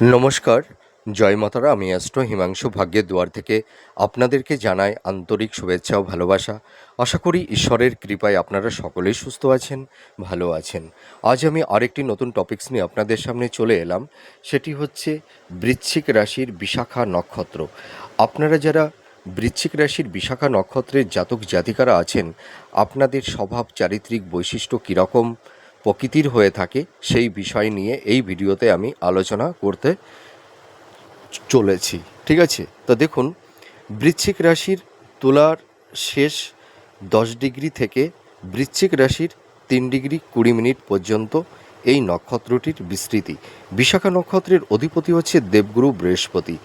নমস্কার, জয় মাতারা। আমি অ্যাস্ট্রো হিমাংশু ভাগ্যের দুয়ার থেকে আপনাদেরকে জানাই আন্তরিক শুভেচ্ছা ও ভালোবাসা। আশা করি ঈশ্বরের কৃপায় আপনারা সকলেই সুস্থ আছেন, ভালো আছেন। আজ আমি আরেকটি নতুন টপিকস নিয়ে আপনাদের সামনে চলে এলাম। সেটি হচ্ছে বৃশ্চিক রাশির বিশাখা নক্ষত্র। আপনারা যারা বৃশ্চিক রাশির বিশাখা নক্ষত্রের জাতক জাতিকারা আছেন, আপনাদের স্বভাব চারিত্রিক বৈশিষ্ট্য কীরকম প্রকৃতির হয়ে থাকে সেই বিষয় নিয়ে এই ভিডিওতে আমি আলোচনা করতে চলেছি। ঠিক আছে, তো দেখুন, বৃশ্চিক রাশির তুলার শেষ 10 ডিগ্রি থেকে বৃশ্চিক রাশির 3 ডিগ্রি 20 মিনিট পর্যন্ত এই নক্ষত্রটির বিস্তৃতি। বিশাখা নক্ষত্রের অধিপতি হচ্ছে দেবগুরু বৃহস্পতি,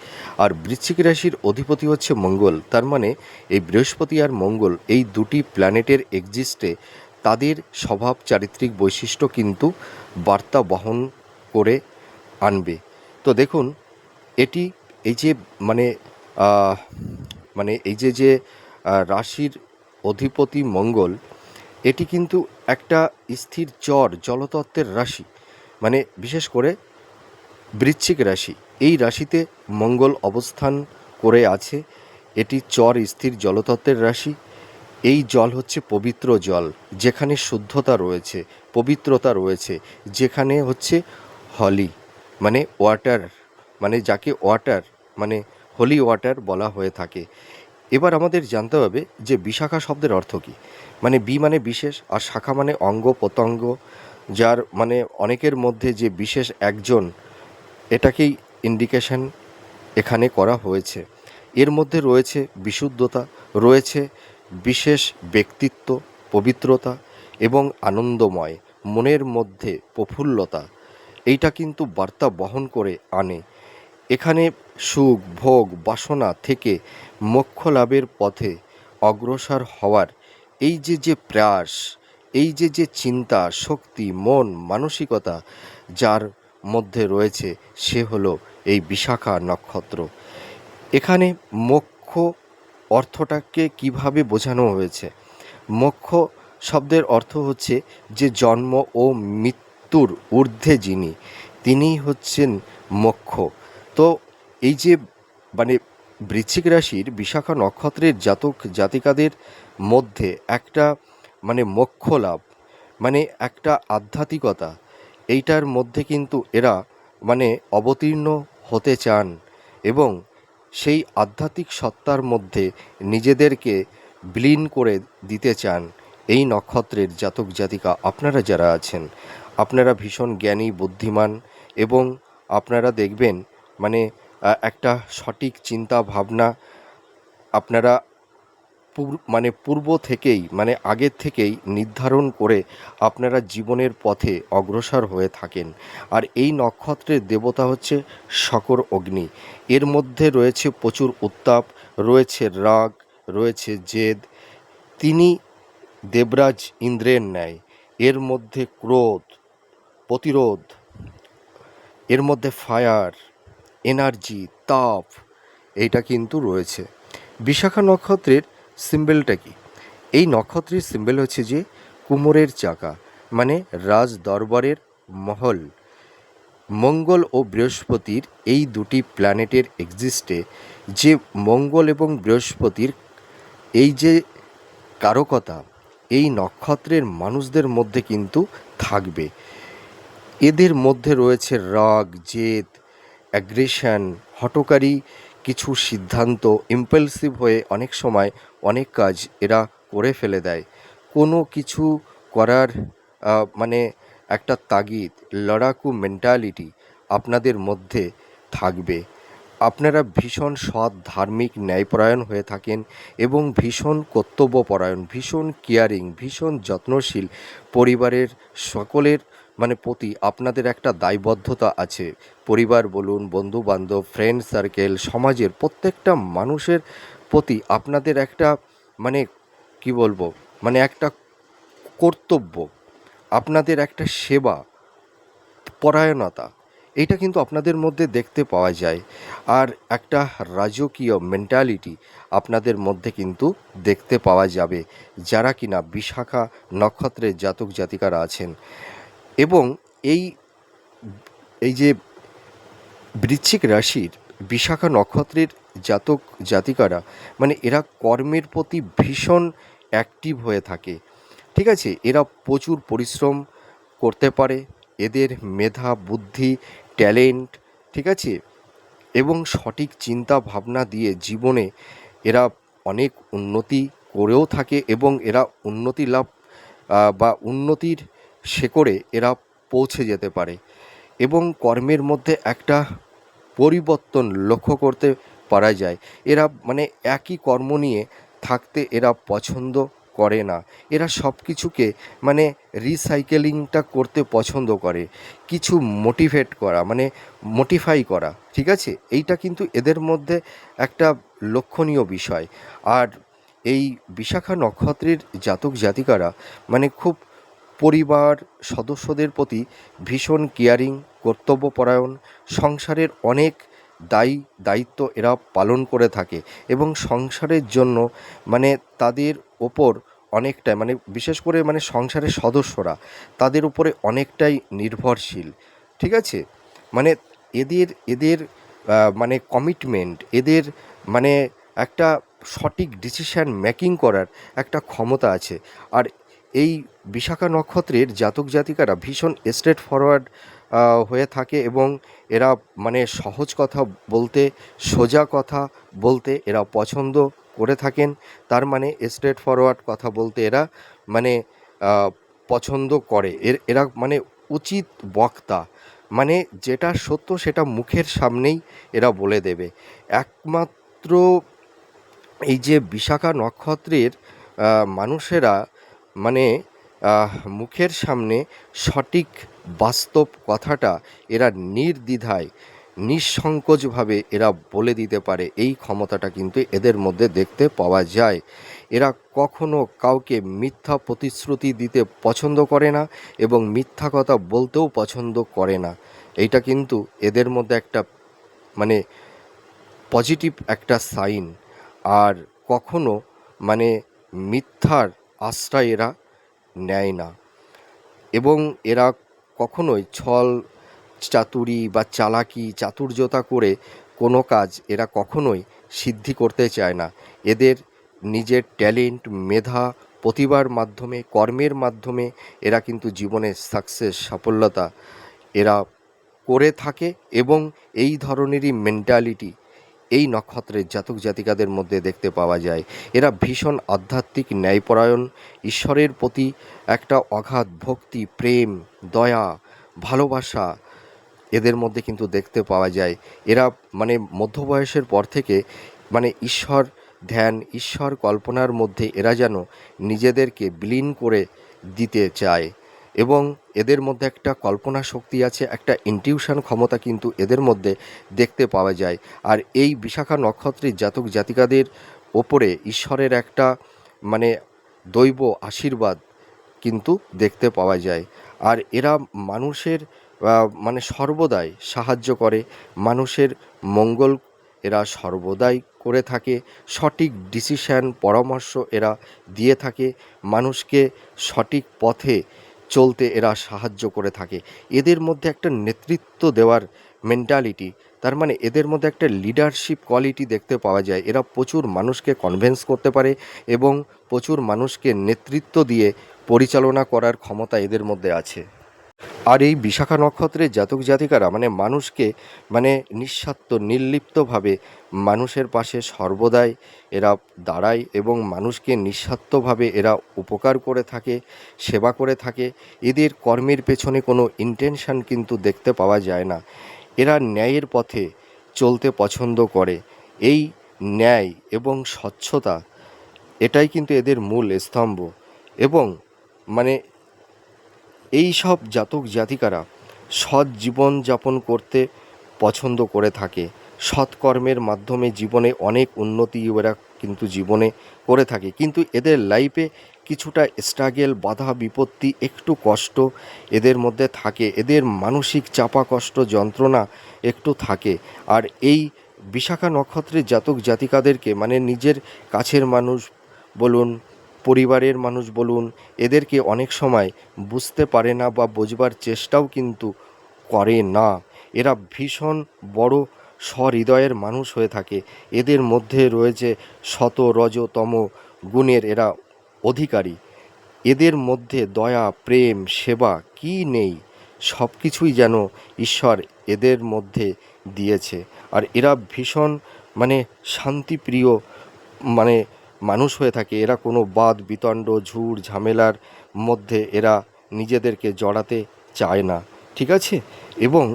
আর বৃশ্চিক রাশির অধিপতি হচ্ছে মঙ্গল। তার মানে এই বৃহস্পতি আর মঙ্গল এই দুটি প্ল্যানেটের এক্সিস্টে তাদের স্বভাব চারিত্রিক বৈশিষ্ট্য কিন্তু বার্তা বহন করে আনবে। তো দেখুন, এটি এই যে মানে আহ, মানে এই যে রাশির অধিপতি মঙ্গল, এটি কিন্তু একটা স্থির জলতত্ত্বের রাশি। মানে বিশেষ করে বৃশ্চিক রাশি, এই রাশিতে মঙ্গল অবস্থান করে আছে। এটি স্থির জলতত্ত্বের রাশি। এই জল হচ্ছে পবিত্র জল, যেখানে শুদ্ধতা রয়েছে, পবিত্রতা রয়েছে, যেখানে হচ্ছে হলি মানে ওয়াটার, মানে যাকে ওয়াটার মানে হোলি ওয়াটার বলা হয়ে থাকে। এবার আমাদের জানতে হবে যে বিশাখা শব্দের অর্থ কী। মানে বি মানে বিশেষ, আর শাখা মানে অঙ্গ প্রত্যঙ্গ, যার মানে অনেকের মধ্যে যে বিশেষ একজন, এটাকেই ইন্ডিকেশন এখানে করা হয়েছে। এর মধ্যে রয়েছে বিশুদ্ধতা, রয়েছে বিশেষ ব্যক্তিত্ব, পবিত্রতা এবং আনন্দময় মনের মধ্যে প্রফুল্লতা। এইটা কিন্তু বার্তা বহন করে আনে। এখানে সুখ ভোগ বাসনা থেকে মোক্ষ লাভের পথে অগ্রসর হওয়ার এই যে প্রয়াস, এই যে চিন্তা শক্তি, মন মানসিকতা যার মধ্যে রয়েছে, সে হলো এই বিশাখা নক্ষত্র। এখানে মোক্ষ অর্থটাকে কিভাবে বোঝানো হয়েছে? মোক্ষ শব্দের অর্থ হচ্ছে যে জন্ম ও মৃত্যুর ঊর্ধ্বে যিনি, তিনিই হচ্ছেন মোক্ষ। তো এই যে মানে বৃশ্চিক রাশির বিশাখা নক্ষত্রের জাতক জাতিকাদের মধ্যে একটা মানে মোক্ষ লাভ, মানে একটা আধ্যাত্মিকতা, এইটার মধ্যে কিন্তু এরা মানে অবতীর্ণ হতে চান এবং সেই আধ্যাত্মিক সত্তার মধ্যে নিজেদেরকে বিলীন করে দিতে চান। এই নক্ষত্রের জাতক জাতিকা আপনারা যারা আছেন, আপনারা ভীষণ জ্ঞানী বুদ্ধিমান, এবং আপনারা দেখবেন মানে একটা সঠিক চিন্তা ভাবনা আপনারা মানে পূর্ব থেকেই, মানে আগের থেকেই নির্ধারণ করে আপনারা জীবনের পথে অগ্রসর হয়ে থাকেন। আর এই নক্ষত্রের দেবতা হচ্ছে শকর অগ্নি। এর মধ্যে রয়েছে প্রচুর উত্তাপ, রয়েছে রাগ, রয়েছে জেদ। তিনি দেবরাজ ইন্দ্রের ন্যায়। এর মধ্যে ক্রোধ, প্রতিরোধ, এর মধ্যে ফায়ার, এনার্জি, তাপ, এইটা কিন্তু রয়েছে। বিশাখা নক্ষত্রের সিম্বলটা কি? এই নক্ষত্রের সিম্বল হচ্ছে যে কুমোরের চাকা, মানে রাজ দরবারের মহল। মঙ্গল ও বৃহস্পতির এই দুটি প্ল্যানেটের এক্সিস্টে, যে মঙ্গল এবং বৃহস্পতির এই যে কারকতা এই নক্ষত্রের মানুষদের মধ্যে কিন্তু থাকবে। এদের মধ্যে রয়েছে রাগ, জেদ, অ্যাগ্রেশন, হঠকারী কিছু সিদ্ধান্ত, ইম্পালসিভ হয়ে অনেক সময় অনেক কাজ এরা করে ফেলে দেয়। কোনো কিছু করার মানে একটা তাগিদ, লড়াকু মেন্টালিটি আপনাদের মধ্যে থাকবে। আপনারা ভীষণ সৎ, ধার্মিক, ন্যায়পরায়ণ হয়ে থাকেন এবং ভীষণ কর্তব্যপরায়ণ, ভীষণ কেয়ারিং, ভীষণ যত্নশীল। পরিবারের সকলের মানে প্রতি আপনাদের একটা দায়বদ্ধতা আছে। পরিবার বলুন, বন্ধুবান্ধব, ফ্রেন্ড সার্কেল, সমাজের প্রত্যেকটা মানুষের প্রতি আপনাদের একটা মানে কি বলবো, মানে একটা কর্তব্য, আপনাদের একটা সেবা পরায়ণতা, এইটা কিন্তু আপনাদের মধ্যে দেখতে পাওয়া যায়। আর একটা রাজকীয় মেন্টালিটি আপনাদের মধ্যে কিন্তু দেখতে পাওয়া যাবে, যারা কিনা বিশাখা নক্ষত্রের জাতক জাতিকারা আছেন। এবং এই এই যে বৃশ্চিক রাশির বিশাখা নক্ষত্রের জাতক জাতিকারা মানে এরা কর্মের প্রতি ভীষণ অ্যাক্টিভ হয়ে থাকে। ঠিক আছে, এরা প্রচুর পরিশ্রম করতে পারে। এদের মেধা, বুদ্ধি, ট্যালেন্ট, ঠিক আছে, এবং সঠিক চিন্তা ভাবনা দিয়ে জীবনে এরা অনেক উন্নতি করেও থাকে এবং এরা উন্নতি লাভ বা উন্নতির শেকড়ে এরা পৌঁছে যেতে পারে এবং কর্মের মধ্যে একটা পরিবর্তন লক্ষ্য করতে পারা যায়। এরা মানে একই কর্ম নিয়ে থাকতে এরা পছন্দ করে না। এরা সব কিছুকে মানে রিসাইকেলিংটা করতে পছন্দ করে, কিছু মোটিভেট করা মানে মোটিফাই করা। ঠিক আছে, এইটা কিন্তু এদের মধ্যে একটা লক্ষণীয় বিষয়। আর এই বিশাখা নক্ষত্রের জাতক জাতিকারা মানে খুব পরিবার সদস্যদের প্রতি ভীষণ কেয়ারিং, কর্তব্যপরায়ণ, সংসারের অনেক দায়িত্ব এরা পালন করে থাকে এবং সংসারের জন্য মানে তাদের ওপর অনেকটাই মানে বিশেষ করে মানে সংসারের সদস্যরা তাদের উপরে অনেকটাই নির্ভরশীল। ঠিক আছে, মানে এদের এদের মানে কমিটমেন্ট, এদের মানে একটা সঠিক ডিসিশন মেকিং করার একটা ক্ষমতা আছে। আর এই বিশাখা নক্ষত্রের জাতক জাতিকারা ভীষণ স্ট্রেট ফরওয়ার্ড হয়ে থাকে এবং এরা মানে সহজ কথা বলতে, সোজা কথা বলতে এরা পছন্দ করে থাকেন। তার মানে স্ট্রেট ফরওয়ার্ড কথা বলতে এরা মানে পছন্দ করে। এরা মানে উচিত বক্তা, মানে যেটা সত্য সেটা মুখের সামনেই এরা বলে দেবে। একমাত্র এই যে বিশাখা নক্ষত্রের মানুষেরা মানে মুখের সামনে সঠিক বাস্তব কথাটা এরা নির্দ্বিধায় নিঃসংকোচভাবে এরা বলে দিতে পারে, এই ক্ষমতাটা কিন্তু এদের মধ্যে দেখতে পাওয়া যায়। এরা কখনো কাউকে মিথ্যা প্রতিশ্রুতি দিতে পছন্দ করে না এবং মিথ্যা কথা বলতেও পছন্দ করে না। এইটা কিন্তু এদের মধ্যে একটা মানে পজিটিভ একটা সাইন। আর কখনো মানে মিথ্যার আশ্রয় এরা নেয় না এবং এরা কখনোই ছল চাতুরি বা চালাকি চাতুর্যতা করে কোনো কাজ এরা কখনোই সিদ্ধি করতে চায় না। এদের নিজের ট্যালেন্ট, মেধা, প্রতিভার মাধ্যমে, কর্মের মাধ্যমে এরা কিন্তু জীবনে সাকসেস, সফলতা এরা করে থাকে এবং এই ধরনেরই মেন্টালিটি এই নক্ষত্রের জাতক জাতিকাদের মধ্যে দেখতে পাওয়া যায়। এরা ভীষণ আধ্যাত্মিক, ন্যায়পরায়ণ, ঈশ্বরের প্রতি একটা অগাধ ভক্তি, প্রেম, দয়া, ভালোবাসা এদের মধ্যে কিন্তু দেখতে পাওয়া যায়। এরা মানে মধ্য বয়সের পর থেকে মানে ঈশ্বর ধ্যান, ঈশ্বর কল্পনার মধ্যে এরা যেন নিজেদেরকে বিলীন করে দিতে চায় এবং এদের মধ্যে একটা কল্পনা শক্তি আছে, একটা ইনটিউশন ক্ষমতা কিন্তু এদের মধ্যে দেখতে পাওয়া যায়। আর এই বিশাখা নক্ষত্রের জাতক জাতিকাদের ওপরে ঈশ্বরের একটা মানে দৈব আশীর্বাদ কিন্তু দেখতে পাওয়া যায়। আর এরা মানুষের মানে সর্বদাই সাহায্য করে, মানুষের মঙ্গল এরা সর্বদাই করে থাকে, সঠিক ডিসিশন পরামর্শ এরা দিয়ে থাকে, মানুষকে সঠিক পথে চলতে এরা সাহায্য করে থাকে। এদের মধ্যে একটা নেতৃত্ব দেওয়ার মেন্টালিটি, তার মানে এদের মধ্যে একটা লিডারশিপ কোয়ালিটি দেখতে পাওয়া যায়। এরা প্রচুর মানুষকে কনভিন্স করতে পারে এবং প্রচুর মানুষকে নেতৃত্ব দিয়ে পরিচালনা করার ক্ষমতা এদের মধ্যে আছে। আর এই বিশাখা নক্ষত্রের জাতক জাতিকারা মানে মানুষকে মানে নিঃস্বার্থ নির্লিপ্তভাবে মানুষের পাশে সর্বদাই এরা দাঁড়ায় এবং মানুষকে নিঃস্বার্থভাবে এরা উপকার করে থাকে, সেবা করে থাকে। এদের কর্মের পেছনে কোনো ইন্টেনশন কিন্তু দেখতে পাওয়া যায় না। এরা ন্যায়ের পথে চলতে পছন্দ করে। এই ন্যায় এবং স্বচ্ছতা এটাই কিন্তু এদের মূল স্তম্ভ এবং মানে এই সব জাতক জাতিকারা সৎ জীবন যাপন করতে পছন্দ করে থাকে। সৎকর্মের মাধ্যমে জীবনে অনেক উন্নতি এরা কিন্তু জীবনে করে থাকে, কিন্তু এদের লাইফে কিছুটা স্ট্রাগেল, বাধা বিপত্তি, একটু কষ্ট এদের মধ্যে থাকে। এদের মানসিক চাপা, কষ্ট, যন্ত্রণা একটু থাকে। আর এই বিশাখা নক্ষত্রের জাতক জাতিকাদেরকে মানে নিজের কাছের মানুষ বলুন, পরিবারের মানুষ বলুন, এদেরকে অনেক সময় বুঝতে পারে না বা বোঝবার চেষ্টাও কিন্তু করে না। এরা ভীষণ বড় সহৃদয়ের মানুষ হয়ে থাকে। এদের মধ্যে রয়েছে শত রজতম গুণের এরা অধিকারী। এদের মধ্যে দয়া, প্রেম, সেবা কী নেই, সব কিছুই যেন ঈশ্বর এদের মধ্যে দিয়েছে। আর এরা ভীষণ মানে শান্তিপ্রিয় মানে মানুষ হয়ে থাকে। এরা কোনো বাদ বিতণ্ড ঝুট ঝামেলার মধ্যে এরা নিজেদেরকে জড়াতে চায় না, ঠিক আছে। এবং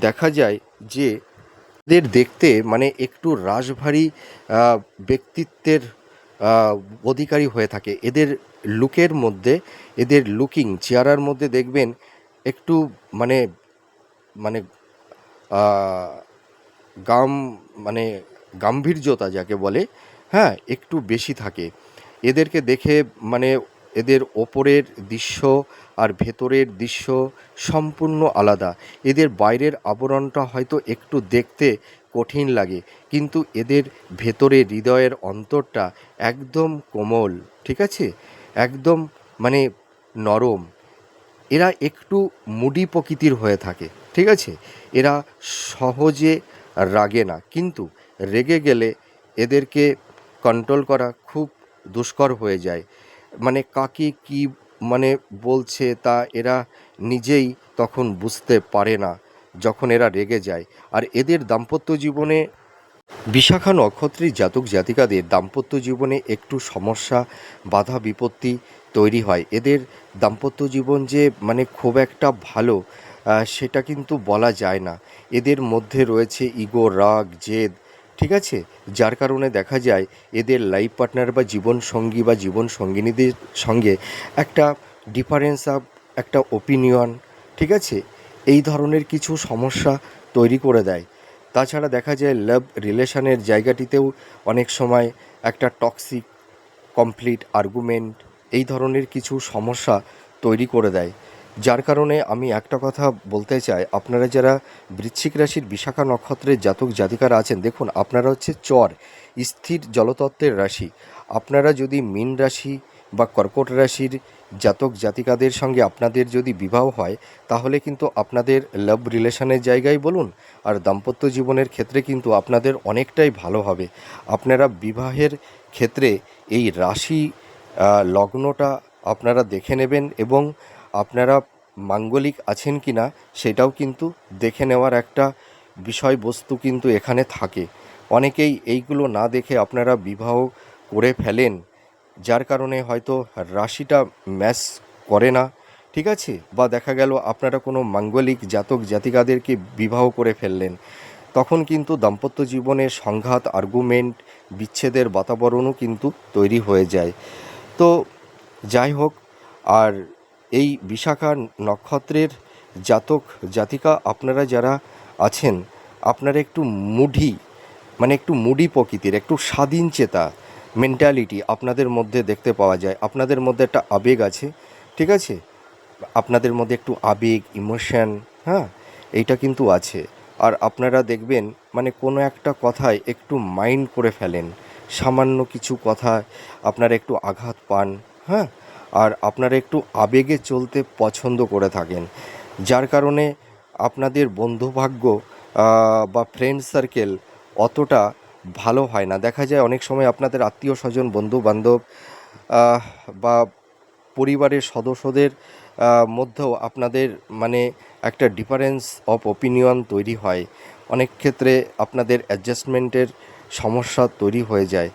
দেখা যায় যে এদের দেখতে মানে একটু রাশভারী ব্যক্তিত্বের অধিকারী হয়ে থাকে। এদের লুকের মধ্যে, এদের লুকিং চেহারার মধ্যে দেখবেন একটু মানে মানে গাম মানে গাম্ভীর্যতা যাকে বলে, হ্যাঁ, একটু বেশি থাকে। এদেরকে দেখে মানে এদের ওপরের দৃশ্য আর ভেতরের দৃশ্য সম্পূর্ণ আলাদা। এদের বাইরের আবরণটা হয়তো একটু দেখতে কঠিন লাগে, কিন্তু এদের ভেতরে হৃদয়ের অন্তরটা একদম কোমল, ঠিক আছে, একদম মানে নরম। এরা একটু মুডি প্রকৃতির হয়ে থাকে, ঠিক আছে। এরা সহজে রাগে না, কিন্তু রেগে গেলে এদেরকে কন্ট্রোল করা খুব দুষ্কর হয়ে যায়। মানে কাকে কি মানে বলছে তা এরা নিজেই তখন বুঝতে পারে না যখন এরা রেগে যায়। আর এদের দাম্পত্য জীবনে, বিশাখা নক্ষত্রের জাতক জাতিকাদের দাম্পত্য জীবনে একটু সমস্যা, বাধা বিপত্তি তৈরি হয়। এদের দাম্পত্য জীবন যে মানে খুব একটা ভালো সেটা কিন্তু বলা যায় না। এদের মধ্যে রয়েছে ইগো, রাগ, জেদ, ঠিক আছে, যার কারণে দেখা যায় এদের লাইফ পার্টনার বা জীবনসঙ্গী বা জীবন সঙ্গিনীদের সঙ্গে একটা ডিফারেন্স অফ একটা ওপিনিয়ন, ঠিক আছে, এই ধরনের কিছু সমস্যা তৈরি করে দেয়। তাছাড়া দেখা যায় লাভ রিলেশনের জায়গাটিতেও অনেক সময় একটা টক্সিক কমপ্লিট আর্গুমেন্ট এই ধরনের কিছু সমস্যা তৈরি করে দেয়। যার কারণে আমি একটা কথা বলতে চাই, আপনারা যারা বৃশ্চিক রাশির বিশাখা নক্ষত্রের জাতক জাতিকারা আছেন, দেখুন আপনারা হচ্ছে চর স্থির জলতত্ত্বের রাশি। আপনারা যদি মীন রাশি বা কর্কট রাশির জাতক জাতিকাদের সঙ্গে আপনাদের যদি বিবাহ হয়, তাহলে কিন্তু আপনাদের লাভ রিলেশনের জায়গায় বলুন আর দাম্পত্য জীবনের ক্ষেত্রে কিন্তু আপনাদের অনেকটাই ভালো হবে। আপনারা বিবাহের ক্ষেত্রে এই রাশি লগ্নটা আপনারা দেখে নেবেন, এবং আপনারা মাঙ্গলিক আছেন কি না সেটাও কিন্তু দেখে নেওয়ার একটা বিষয়বস্তু কিন্তু এখানে থাকে। অনেকেই এইগুলো না দেখে আপনারা বিবাহ করে ফেলেন, যার কারণে হয়তো রাশিটা ম্যাচ করে না, ঠিক আছে, বা দেখা গেল আপনারা কোনো মাঙ্গলিক জাতক জাতিকাদেরকে বিবাহ করে ফেললেন, তখন কিন্তু দাম্পত্য জীবনে সংঘাত, আর্গুমেন্ট, বিচ্ছেদের বাতাবরণও কিন্তু তৈরি হয়ে যায়। তো যাই হোক, আর এই বিশাখা নক্ষত্রের জাতক জাতিকা আপনারা যারা আছেন, আপনারা একটু মুডি মানে একটু মুডি প্রকৃতির, একটু স্বাধীন চেতা মেন্টালিটি আপনাদের মধ্যে দেখতে পাওয়া যায়। আপনাদের মধ্যে একটা আবেগ আছে, ঠিক আছে, আপনাদের মধ্যে একটু আবেগ, ইমোশন, হ্যাঁ, এইটা কিন্তু আছে। আর আপনারা দেখবেন মানে কোনো একটা কথায় একটু মাইন্ড করে ফেলেন, সামান্য কিছু কথায় আপনারা একটু আঘাত পান, হ্যাঁ, আর আপনারা একটু আবেগে চলতে পছন্দ করে থাকেন, যার কারণে আপনাদের বন্ধুভাগ্য বা ফ্রেন্ড সার্কেল অতটা ভালো হয় না। দেখা যায় অনেক সময় আপনাদের আত্মীয় স্বজন, বন্ধু বান্ধব বা পরিবারের সদস্যদের মধ্যেও আপনাদের মানে একটা ডিফারেন্স অফ ওপিনিয়ন তৈরি হয়। অনেক ক্ষেত্রে আপনাদের অ্যাডজাস্টমেন্টের সমস্যা তৈরি হয়ে যায়।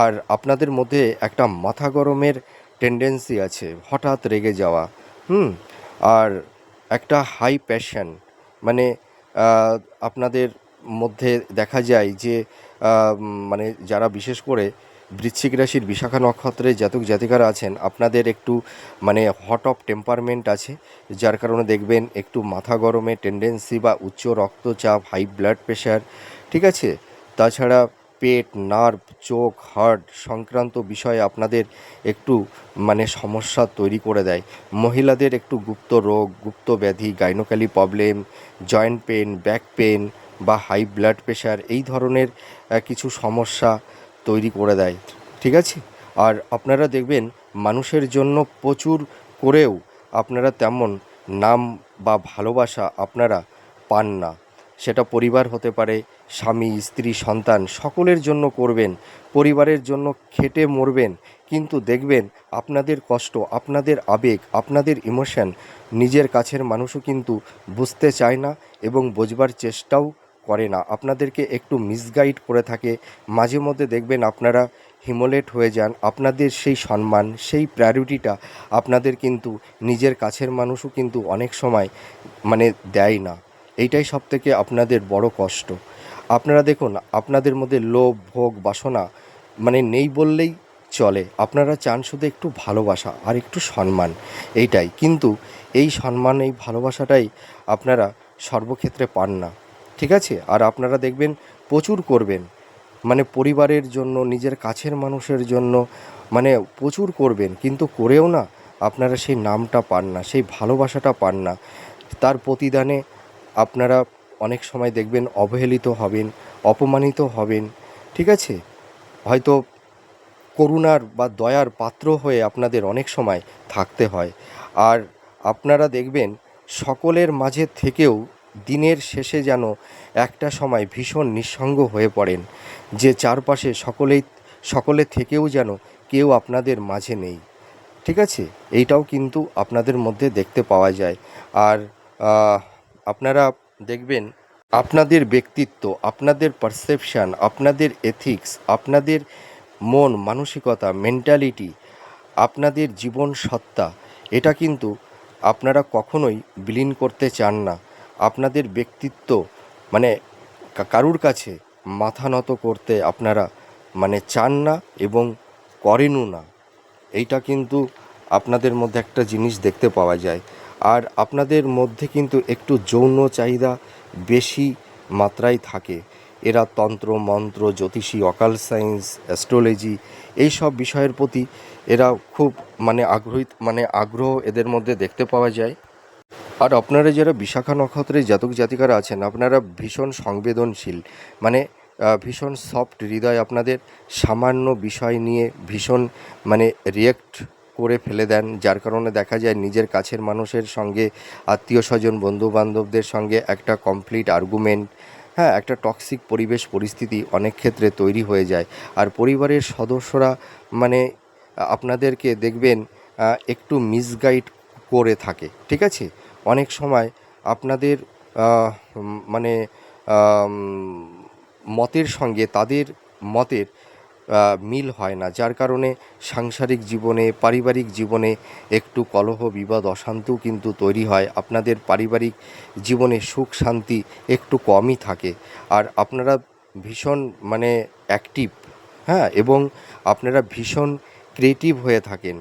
আর আপনাদের মধ্যে একটা মাথা গরমের টেন্ডেন্সি আছে, হঠাৎ রেগে যাওয়া, হুম, আর একটা হাই প্যাশন মানে আহ, আপনাদের মধ্যে দেখা যায় যে মানে যারা বিশেষ করে বৃশ্চিক রাশির বিশাখা নক্ষত্রের জাতক জাতিকারা আছেন, আপনাদের একটু মানে হট অফ টেম্পারমেন্ট আছে, যার কারণে দেখবেন একটু মাথা গরমের টেন্ডেন্সি বা উচ্চ রক্তচাপ, হাই ব্লাড প্রেশার, ঠিক আছে। তাছাড়া পেট, নার্ভ, চোখ, হার্ট সংক্রান্ত বিষয়ে আপনাদের একটু মানে সমস্যা তৈরি করে দেয়। মহিলাদের একটু গুপ্ত রোগ, গুপ্ত ব্যাধি, gynaecology problem, joint pain, back pain বা হাই ব্লাড প্রেশার এই ধরনের কিছু সমস্যা তৈরি করে দেয়, ঠিক আছে। আর আপনারা দেখবেন মানুষের জন্য প্রচুর করেও আপনারা তেমন নাম বা ভালোবাসা আপনারা পান না। সেটা পরিবার হতে পারে, স্বামী, স্ত্রী, সন্তান, সকলের জন্য করবেন, পরিবারের জন্য খেটে মরবেন, কিন্তু দেখবেন আপনাদের কষ্ট, আপনাদের আবেগ, আপনাদের ইমোশন নিজের কাছের মানুষও কিন্তু বুঝতে চায় না এবং বোঝবার চেষ্টাও করে না, আপনাদেরকে একটু মিসগাইড করে থাকে। মাঝে মধ্যে দেখবেন আপনারা হিমোলেট হয়ে যান, আপনাদের সেই সম্মান, সেই প্রায়োরিটিটা আপনাদের কিন্তু নিজের কাছের মানুষও কিন্তু অনেক সময় মানে দেয় না। এইটাই সবথেকে আপনাদের বড় কষ্ট। আপনারা দেখুন, আপনাদের মধ্যে লোভ, ভোগ, বাসনা মানে নেই বললেই চলে। আপনারা চান শুধু একটু ভালোবাসা আর একটু সম্মান, এইটাই। কিন্তু এই সম্মান, এই ভালোবাসাটাই আপনারা সর্বক্ষেত্রে পান না, ঠিক আছে? আর আপনারা দেখবেন প্রচুর করবেন, মানে পরিবারের জন্য, নিজের কাছের মানুষের জন্য মানে প্রচুর করবেন, কিন্তু করেও না আপনারা সেই নামটা পান না, সেই ভালোবাসাটা পান না। তার প্রতিদানে আপনারা অনেক সময় দেখবেন অবহেলিত হবেন, অপমানিত হবেন, ঠিক আছে? হয়তো করুণার বা দয়ার পাত্র হয়ে আপনাদের অনেক সময় থাকতে হয়। আর আপনারা দেখবেন সকলের মাঝে থেকেও দিনের শেষে যেন একটা সময় ভীষণ নিঃসঙ্গ হয়ে পড়েন, যে চারপাশে সকলে থেকেও যেন কেউ আপনাদের মাঝে নেই, ঠিক আছে? এইটাও কিন্তু আপনাদের মধ্যে দেখতে পাওয়া যায়। আর আপনারা দেখবেন আপনাদের ব্যক্তিত্ব, আপনাদের পারসেপশান, আপনাদের এথিক্স, আপনাদের মন মানসিকতা, মেন্টালিটি, আপনাদের জীবন সত্তা, এটা কিন্তু আপনারা কখনোই বিলীন করতে চান না। আপনাদের ব্যক্তিত্ব মানে কারুর কাছে মাথা নত করতে আপনারা মানে চান না এবং করেনও না। এইটা কিন্তু আপনাদের মধ্যে একটা জিনিস দেখতে পাওয়া যায়। আর আপনাদের মধ্যে কিন্তু একটু যৌন চাহিদা বেশি মাত্রায় থাকে। এরা তন্ত্র, মন্ত্র, জ্যোতিষী, অকাল্ট সায়েন্স, অ্যাস্ট্রোলজি এই সব বিষয়ের প্রতি এরা খুব আগ্রহ এদের মধ্যে দেখতে পাওয়া যায়। আর আপনারা যারা বিশাখা নক্ষত্রের জাতক জাতিকারা আছেন, আপনারা ভীষণ সংবেদনশীল, মানে ভীষণ সফট হৃদয় আপনাদের। সামান্য বিষয় নিয়ে ভীষণ মানে রিয়্যাক্ট করে ফেলে দেন, যার কারণে দেখা যায় নিজের কাছের মানুষের সঙ্গে, আত্মীয় স্বজন, বন্ধুবান্ধবদের সঙ্গে একটা কমপ্লিট আর্গুমেন্ট, হ্যাঁ, একটা টক্সিক পরিবেশ পরিস্থিতি অনেক ক্ষেত্রে তৈরি হয়ে যায়। আর পরিবারের সদস্যরা মানে আপনাদেরকে দেখবেন একটু মিসগাইড করে থাকে, ঠিক আছে? অনেক সময় আপনাদের মানে আম, মতের সঙ্গে তাদের মতের মিল হয় না, যার কারণে সাংসারিক জীবনে, পারিবারিক জীবনে একটু কলহ, বিবাদ, অশান্তিও কিন্তু তৈরি হয়। আপনাদের পারিবারিক জীবনে সুখ শান্তি একটু কমই থাকে। আর আপনারা ভীষণ মানে অ্যাক্টিভ, হ্যাঁ, এবং আপনারা ভীষণ ক্রিয়েটিভ হয়ে থাকেন,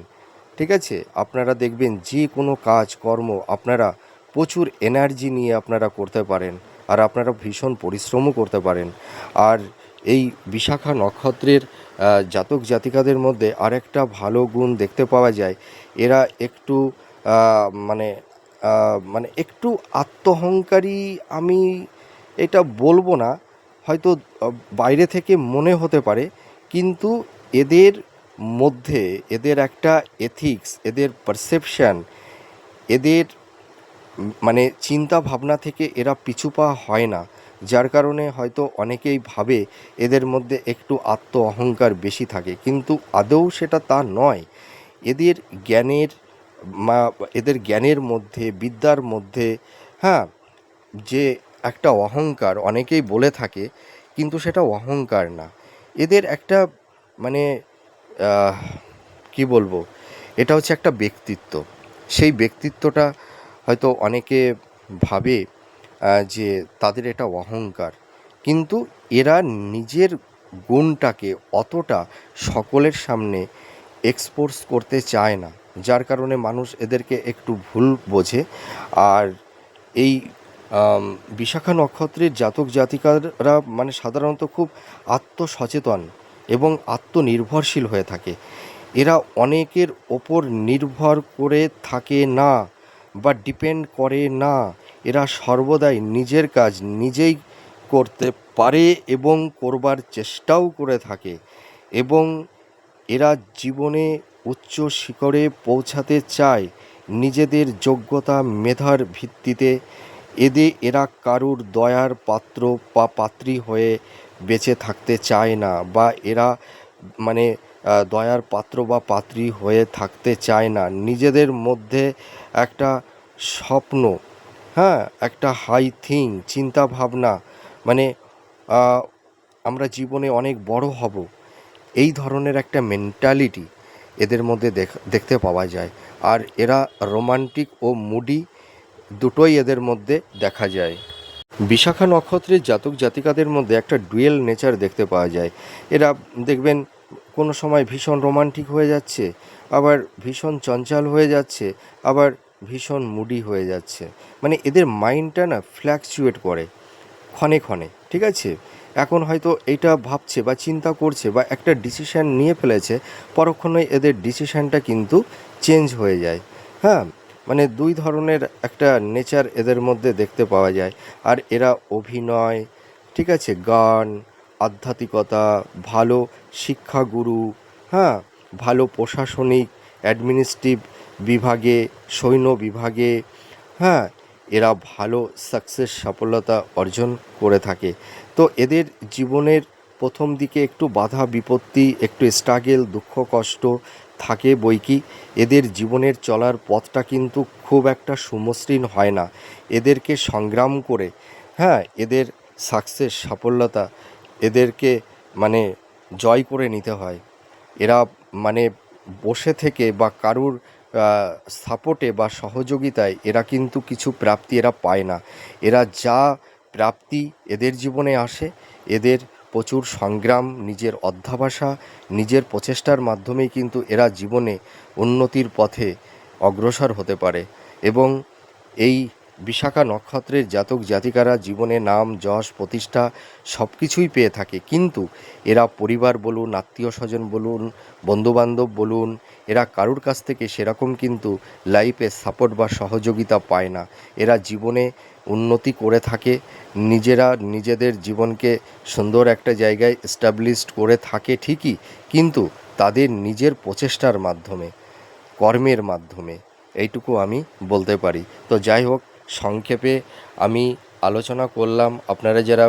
ঠিক আছে? আপনারা দেখবেন যে কোনো কাজ কর্ম আপনারা প্রচুর এনার্জি নিয়ে আপনারা করতে পারেন, আর আপনারা ভীষণ পরিশ্রমও করতে পারেন। আর এই বিশাখা নক্ষত্রের জাতক জাতিকাদের মধ্যে আরেকটা ভালো গুণ দেখতে পাওয়া যায়, এরা একটু মানে একটু আত্মহংকারী। আমি এটা বলবো না, হয়তো বাইরে থেকে মনে হতে পারে, কিন্তু এদের মধ্যে এদের একটা এথিক্স, এদের পারসেপশান, এদের মানে চিন্তা ভাবনা থেকে এরা পিছু পা হয় না, যার কারণে হয়তো অনেকেই ভাবে এদের মধ্যে একটু আত্ম অহংকার বেশি থাকে, কিন্তু আদৌ সেটা তা নয়। এদের জ্ঞানের এদের জ্ঞানের মধ্যে, বিদ্যার মধ্যে, হ্যাঁ, যে একটা অহংকার অনেকেই বলে থাকে, কিন্তু সেটা অহংকার না। এদের একটা মানে আহ, কি বলবো, এটা হচ্ছে একটা ব্যক্তিত্ব। সেই ব্যক্তিত্বটা হয়তো অনেকে ভাবে যে তাদের এটা অহংকার, কিন্তু এরা নিজের গুণটাকে অতটা সকলের সামনে এক্সপোজ করতে চায় না, যার কারণে মানুষ এদেরকে একটু ভুল বোঝে। আর এই বিশাখা নক্ষত্রের জাতক জাতিকারা মানে সাধারণত খুব আত্মসচেতন এবং আত্মনির্ভরশীল হয়ে থাকে। এরা অনেকের ওপর নির্ভর করে থাকে না বা ডিপেন্ড করে না। এরা সর্বদাই নিজের কাজ নিজেই করতে পারে এবং করবার চেষ্টাও করে থাকে, এবং এরা জীবনে উচ্চ শিখরে পৌঁছাতে চায় নিজেদের যোগ্যতা মেধার ভিত্তিতে, এরা কারুর দয়ার পাত্র বা পাত্রী হয়ে বেঁচে থাকতে চায় না, বা এরা মানে দয়ার পাত্র বা পাত্রী হয়ে থাকতে চায় না। নিজেদের মধ্যে একটা স্বপ্ন, হ্যাঁ, একটা হাই থিং চিন্তা ভাবনা, মানে আমরা জীবনে অনেক বড় হব, এই ধরনের একটা মেন্টালিটি এদের মধ্যে দেখতে পাওয়া যায়। আর এরা রোমান্টিক ও মুডি দুটোই এদের মধ্যে দেখা যায়। বিশাখা নক্ষত্রের জাতক জাতিকাদের মধ্যে একটা ডুয়েল নেচার দেখতে পাওয়া যায়। এরা দেখবেন কোনো সময় ভীষণ রোমান্টিক হয়ে যাচ্ছে, আবার ভীষণ চঞ্চল হয়ে যাচ্ছে, আবার ভীষণ মুডি হয়ে যাচ্ছে। মানে এদের মাইন্ডটা না ফ্ল্যাকচুয়েট করে ক্ষণে ক্ষণে, ঠিক আছে? এখন হয়তো এইটা ভাবছে বা চিন্তা করছে বা একটা ডিসিশান নিয়ে ফেলেছে, পরক্ষণে এদের ডিসিশানটা কিন্তু চেঞ্জ হয়ে যায়। হ্যাঁ, মানে দুই ধরনের একটা নেচার এদের মধ্যে দেখতে পাওয়া যায়। আর এরা অভিনয়, ঠিক আছে, গান, আধ্যাত্মিকতা, ভালো শিক্ষাগুরু, হ্যাঁ, ভালো প্রশাসনিক অ্যাডমিনিস্ট্রেটিভ বিভাগে, সৈন্য বিভাগে, হ্যাঁ, এরা ভালো সাকসেস সফলতা অর্জন করে থাকে। তো এদের জীবনের প্রথম দিকে একটু বাধা বিপত্তি, একটু স্ট্রাগেল, দুঃখ কষ্ট থাকে বইকি। এদের জীবনের চলার পথটা কিন্তু খুব একটা সুমসৃণ হয় না। এদেরকে সংগ্রাম করে, হ্যাঁ, এদের সাকসেস সাফল্যতা এদেরকে মানে জয় করে নিতে হয়। এরা মানে বসে থেকে বা কারুর সাপোর্টে বা সহযোগিতায় এরা কিন্তু কিছু প্রাপ্তি এরা পায় না। এরা যা প্রাপ্তি এদের জীবনে আসে, এদের প্রচুর সংগ্রাম, নিজের অধ্যবসায়, নিজের প্রচেষ্টার মাধ্যমেই কিন্তু এরা জীবনে উন্নতির পথে অগ্রসর হতে পারে। এবং এই বিশাখা নক্ষত্রের জাতক জাতিকারা জীবনে নাম যশ প্রতিষ্ঠা সব কিছুই পেয়ে থাকে, কিন্তু এরা পরিবার বলুন, আত্মীয় স্বজন বলুন, বন্ধুবান্ধব বলুন, এরা কারুর কাছ থেকে সেরকম কিন্তু লাইফে সাপোর্ট বা সহযোগিতা পায় না। এরা জীবনে উন্নতি করে থাকে, নিজেরা নিজেদের জীবনকে সুন্দর একটা জায়গায় এস্টাবলিশড করে থাকে ঠিকই, কিন্তু তাদের নিজের প্রচেষ্টার মাধ্যমে, কর্মের মাধ্যমে, এইটুকু আমি বলতে পারি। তো যাই হোক, সংক্ষেপে আমি আলোচনা করলাম। আপনারা যারা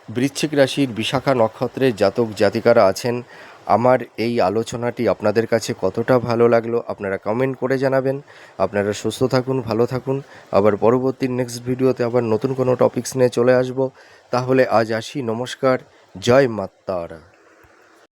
বৃশ্চিক রাশির বিশাখা নক্ষত্রের জাতক জাতিকারা আছেন, আমার এই আলোচনাটি আপনাদের কাছে কতটা ভালো লাগলো আপনারা কমেন্ট করে জানাবেন। আপনারা সুস্থ থাকুন, ভালো থাকুন। আবার পরবর্তী নেক্সট ভিডিওতে আবার নতুন কোনো টপিকস নিয়ে চলে আসব। তাহলে আজ আসি, নমস্কার, জয় মা তারা।